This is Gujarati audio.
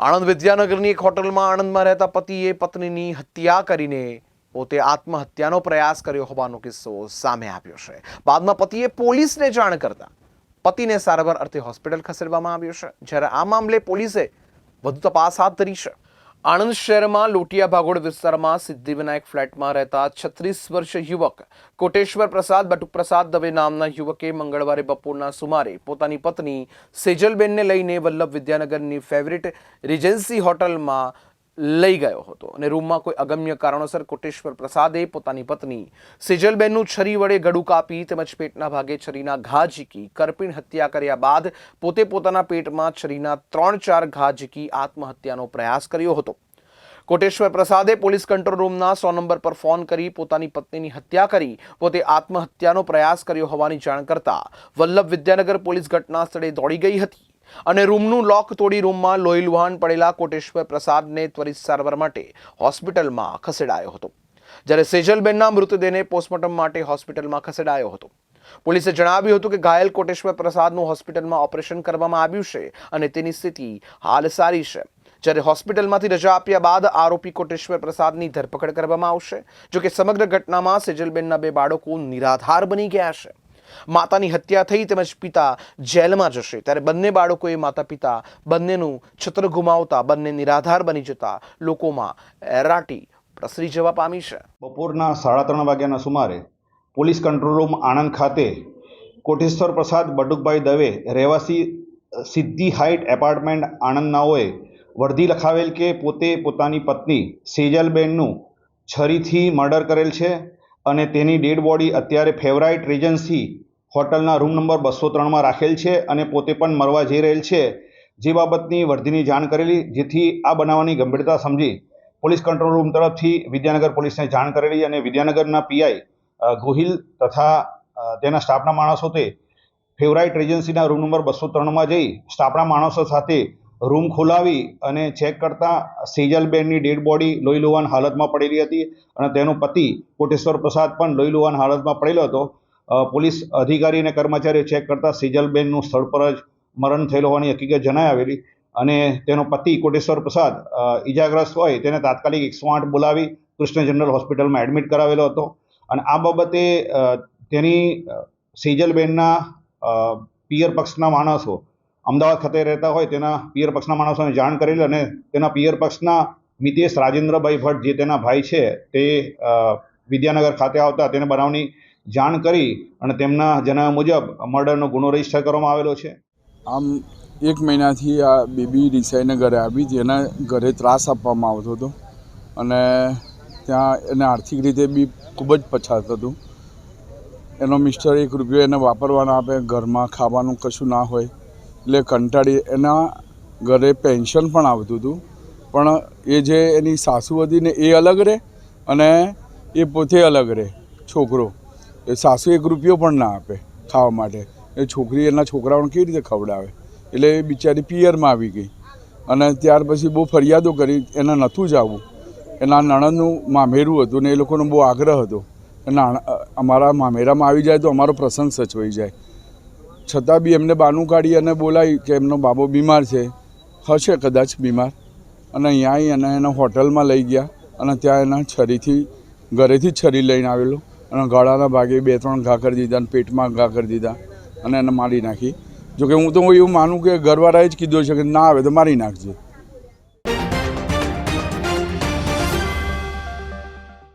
આણંદ વિદ્યાનગરની એક હોટલમાં આણંદમાં રહેતા પતિએ પત્નીની હત્યા કરીને પોતે આત્મહત્યાનો પ્રયાસ કર્યો હોવાનો કિસ્સો સામે આવ્યો છે। બાદમાં પતિએ પોલીસને જાણ કરતા પતિને સારવાર અર્થે હોસ્પિટલ ખસેડવામાં આવ્યો છે, જ્યારે આ મામલે પોલીસે વધુ તપાસ હાથ ધરી છે। આણંદ શહેરમાં લોટિયા ભાગોળ વિસ્તારમાં સિદ્ધિવિનાયક ફ્લેટમાં રહેતા 36 વર્ષીય યુવક કોટેશ્વર પ્રસાદ બટુકપ્રસાદ દવે નામના યુવકે મંગળવારે બપોરના સુમારે પોતાની પત્ની સેજલબેનને લઈને વલ્લભ વિદ્યાનગરની ફેવરિટ રીજન્સી હોટલમાં લઈ ગયો હતો અને રૂમમાં કોઈ અગમ્ય કારણોસર કોટેશ્વર પ્રસાદે પોતાની પત્ની સેજલબેનનું છરી વડે ગળું કાપી તેમજ પેટના ભાગે છરીના ઘા ઝીકી કરપીણ હત્યા કર્યા બાદ પોતે પોતાના પેટમાં છરીના 3-4 ઘા ઝીકી આત્મહત્યાનો પ્રયાસ કર્યો હતો। કોટેશ્વર પ્રસાદે પોલીસ કંટ્રોલ રૂમના 100 નંબર પર ફોન કરી પોતાની પત્નીની હત્યા કરી પોતે આત્મહત્યાનો પ્રયાસ કર્યો હોવાની જાણ કરતા વલ્લભ વિદ્યાનગર પોલીસ ઘટના સ્થળે દોડી ગઈ હતી અને રૂમનું લોક તોડી રૂમમાં લોહી લુહાણ પડેલા કોટેશ્વર પ્રસાદને ત્વરિત સારવાર માટે હોસ્પિટલમાં ખસેડાયો હતો, જ્યારે સેજલબેનના મૃતદેહને પોસ્ટમોર્ટમ માટે હોસ્પિટલમાં ખસેડાયો હતો। પોલીસે જણાવ્યું હતું કે ઘાયલ કોટેશ્વર પ્રસાદનું હોસ્પિટલમાં ઓપરેશન કરવામાં આવ્યું છે અને તેની સ્થિતિ હાલ સારી છે, જ્યારે હોસ્પિટલમાંથી રજા આપ્યા બાદ આરોપી કોટેશ્વર પ્રસાદની ધરપકડ કરવામાં આવશે। જોકે સમગ્ર ઘટનામાં સેજલબેનના 2 બાળકો નિરાધાર બની ગયા છે। માતાની હત્યા થઈ તેમજ પિતા જેલમાં જશે, ત્યારે બંને બાળકોએ માતા પિતા બંનેનું છત્ર ગુમાવતા બંને નિરાધાર બની જતા લોકોમાં એરાટી પ્રસરી જવા પામી છે। બપોરના 3:30 વાગ્યાના સુમારે પોલીસ કંટ્રોલ રૂમ આણંદ ખાતે કોટેશ્વર પ્રસાદ બટુકભાઈ દવે રહેવાસી સિદ્ધિ હાઇટ એપાર્ટમેન્ટ આણંદનાઓએ વર્દી લખાવેલ કે પોતે પોતાની પત્ની સેજલબેનનું છરીથી મર્ડર કરેલ છે અને તેની ડેડ બોડી અત્યારે ફેવરાઇટ રીજન્સી હોટલના રૂમ નંબર 203માં રાખેલ છે અને પોતે પણ મરવા જઈ રહેલ છે, જે બાબતની વર્દીની જાણ કરેલી, જેથી આ બનાવની ગંભીરતા સમજી પોલીસ કંટ્રોલ રૂમ તરફથી વિદ્યાનગર પોલીસને જાણ કરેલી અને વિદ્યાનગરના પીઆઈ ગોહિલ તથા તેના સ્ટાફના માણસો તે ફેવરાઇટ રીજન્સીના રૂમ નંબર 203માં જઈ સ્ટાફના માણસો સાથે રૂમ ખોલાવી અને ચેક કરતા સેજલબેનની ડેડ બોડી લોહી લુહાણ હાલતમાં પડેલી હતી અને તેનો પતિ કોટેશ્વર પ્રસાદ પણ લોહી લુહાણ હાલતમાં પડેલો હતો। પોલીસ અધિકારી અને કર્મચારીઓ ચેક કરતા સેજલબેનનું સ્થળ પર જ મરણ થયેલ હોવાની હકીકત જણાઈ આવેલી અને તેનો પતિ કોટેશ્વર પ્રસાદ ઈજાગ્રસ્ત હોય તેને તાત્કાલિક 108 બોલાવી કૃષ્ણ જનરલ હોસ્પિટલમાં એડમિટ કરાવેલો હતો અને આ બાબતે તેની સેજલબેનના પિયર પક્ષના માણસો અમદાવાદ ખાતે રહેતા હોય તેના પિયર પક્ષના માણસોને જાણ કરેલી અને તેના પિયર પક્ષના મિતેશ રાજેન્દ્રભાઈ ભટ્ટ જે તેના ભાઈ છે તે વિદ્યાનગર ખાતે આવતા તેને બનાવની જાણ કરી અને તેમના જણાવ્યા મુજબ મર્ડરનો ગુનો રજીસ્ટર કરવામાં આવેલો છે। આમ 1 મહિનાથી આ બેબી રિસાઈને ઘરે આવી, જેના ઘરે ત્રાસ આપવામાં આવતો હતો અને ત્યાં એને આર્થિક રીતે બી ખૂબ જ પછાત હતું। એનો મિસ્ટર 1 રૂપિયો એને વાપરવાના આપે, ઘરમાં ખાવાનું કશું ના હોય એટલે કંટાળી એના ઘરે પેન્શન પણ આવતું હતું, પણ એ જે એની સાસુ હતી ને એ અલગ રહે અને એ પોતે અલગ રહે છોકરો, એ સાસુ 1 રૂપિયો પણ ના આપે ખાવા માટે, એ છોકરી એના છોકરાઓને કેવી રીતે ખવડાવે, એટલે એ બિચારી પિયરમાં આવી ગઈ અને ત્યાર પછી બહુ ફરિયાદો કરી, એને નહોતું જવું, એના નણંદનું મામેરું હતું ને એ લોકોનો બહુ આગ્રહ હતો અમારા મામેરામાં આવી જાય તો અમારો પ્રસંગ સચવાઈ જાય, છતાં બી એમને બાનું કાઢી અને બોલાવી કે એમનો બાબો બીમાર છે, હશે કદાચ બીમાર, અને અહીંયા આવી અને એને હોટલમાં લઈ ગયા અને ત્યાં એના છરીથી ઘરેથી જ છરી લઈને આવેલો અને ગળાના ભાગે 2-3 ઘા કરી દીધા અને પેટમાં ઘા કરી દીધા અને એને મારી નાખી। જોકે હું તો એવું માનું કે ઘરવાળાએ જ કીધું છે કે ના આવે તો મારી નાખજે,